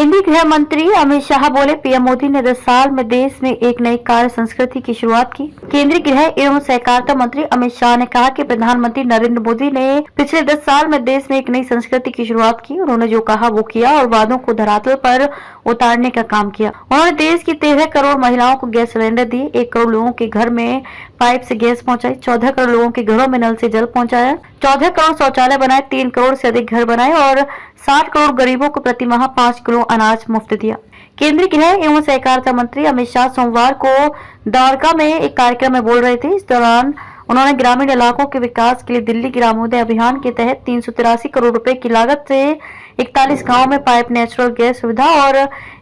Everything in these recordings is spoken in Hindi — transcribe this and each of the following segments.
केंद्रीय गृह मंत्री अमित शाह बोले, पीएम मोदी ने 10 साल में देश में एक नई कार्य संस्कृति की शुरुआत की। केंद्रीय गृह एवं सहकारिता मंत्री अमित शाह ने कहा कि प्रधानमंत्री नरेंद्र मोदी ने पिछले 10 साल में देश में एक नई संस्कृति की शुरुआत की। उन्होंने जो कहा वो किया और वादों को धरातल पर उतारने का काम किया। उन्होंने देश की 13 करोड़ महिलाओं को गैस सिलेंडर दिए, 1 करोड़ लोगों के घर में पाइप से गैस पहुंचाई, 14 करोड़ लोगों के घरों में नल से जल पहुंचाया, 14 करोड़ शौचालय बनाए, 3 करोड़ से अधिक घर बनाए और 60 करोड़ गरीबों को प्रति माह 5 किलो अनाज मुफ्त दिया। केंद्रीय गृह एवं सहकारिता मंत्री अमित शाह सोमवार को द्वारका में एक कार्यक्रम में बोल रहे थे। इस दौरान उन्होंने ग्रामीण इलाकों के विकास के लिए दिल्ली ग्रामोदय अभियान के तहत 383 करोड़ रुपए की लागत से 41 गांव में पाइप नेचुरल गैस सुविधा और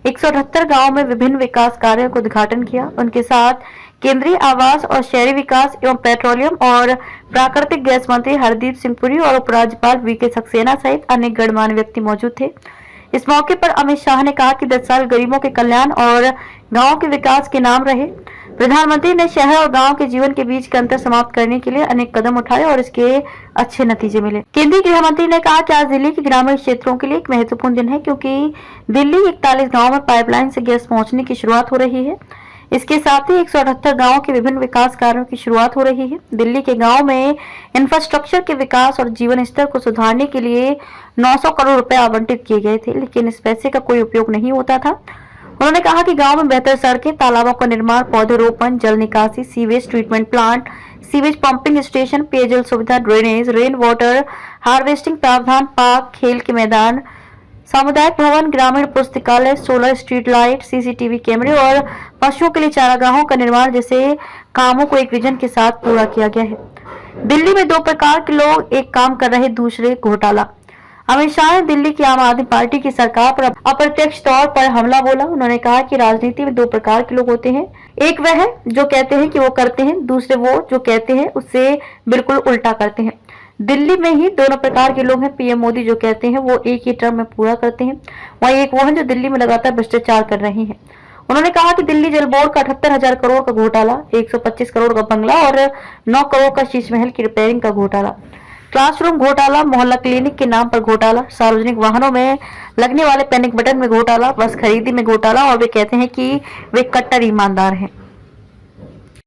178 गांव में विभिन्न विकास कार्यों का उद्घाटन किया। उनके साथ केंद्रीय आवास और शहरी विकास एवं पेट्रोलियम और प्राकृतिक गैस मंत्री हरदीप सिंह पुरी और उपराज्यपाल वीके सक्सेना सहित अन्य गणमान्य व्यक्ति मौजूद थे। इस मौके पर अमित शाह ने कहा कि 10 साल गरीबों के कल्याण और गांव के विकास के नाम रहे। प्रधानमंत्री ने शहर और गांव के जीवन के बीच का अंतर समाप्त करने के लिए अनेक कदम उठाए और इसके अच्छे नतीजे मिले। केंद्रीय गृह मंत्री ने कहा कि आज दिल्ली के ग्रामीण क्षेत्रों के लिए एक महत्वपूर्ण दिन है, क्योंकि दिल्ली 41 गाँव में पाइपलाइन से गैस पहुँचने की शुरुआत हो रही है। इसके साथ ही 178 गांवों के विभिन्न विकास कार्यों की शुरुआत हो रही है। दिल्ली के गांव में इंफ्रास्ट्रक्चर के विकास और जीवन स्तर को सुधारने के लिए 900 करोड़ रुपए आवंटित किए गए थे, लेकिन इस पैसे का कोई उपयोग नहीं होता था। उन्होंने कहा कि गांव में बेहतर सड़कें, तालाबों का निर्माण, पौधरोपण, जल निकासी, sewage treatment plant, sewage pumping station, पेयजल सुविधा, ड्रेनेज, रेन वाटर हार्वेस्टिंग प्रावधान, पार्क, खेल के मैदान, सामुदायिक भवन, ग्रामीण पुस्तकालय, सोलर स्ट्रीट लाइट, सीसीटीवी कैमरे और पशुओं के लिए चारागाहों का निर्माण जैसे कामों को एक विजन के साथ पूरा किया गया है। दिल्ली में 2 प्रकार के लोग एक काम कर रहे, दूसरे घोटाला। अमित शाह ने दिल्ली की आम आदमी पार्टी की सरकार पर अप्रत्यक्ष तौर पर हमला बोला। उन्होंने कहा कि राजनीति में 2 प्रकार के लोग होते हैं, एक वह है जो कहते हैं कि वो करते हैं, दूसरे वो जो कहते हैं उससे बिल्कुल उल्टा करते हैं। दिल्ली में ही दोनों प्रकार के लोग हैं। पीएम मोदी जो कहते हैं वो एक ही टर्म में पूरा करते हैं, वहीं एक वो है जो दिल्ली में लगातार भ्रष्टाचार कर रहे हैं। उन्होंने कहा कि दिल्ली जल बोर्ड का 78,000 करोड़ का घोटाला, 125 करोड़ का बंगला और 9 करोड़ का शीश महल की रिपेयरिंग का घोटाला, क्लासरूम घोटाला, मोहल्ला क्लिनिक के नाम पर घोटाला, सार्वजनिक वाहनों में लगने वाले पैनिक बटन में घोटाला, बस खरीदी में घोटाला और वे कहते हैं कि वे कट्टर ईमानदार हैं।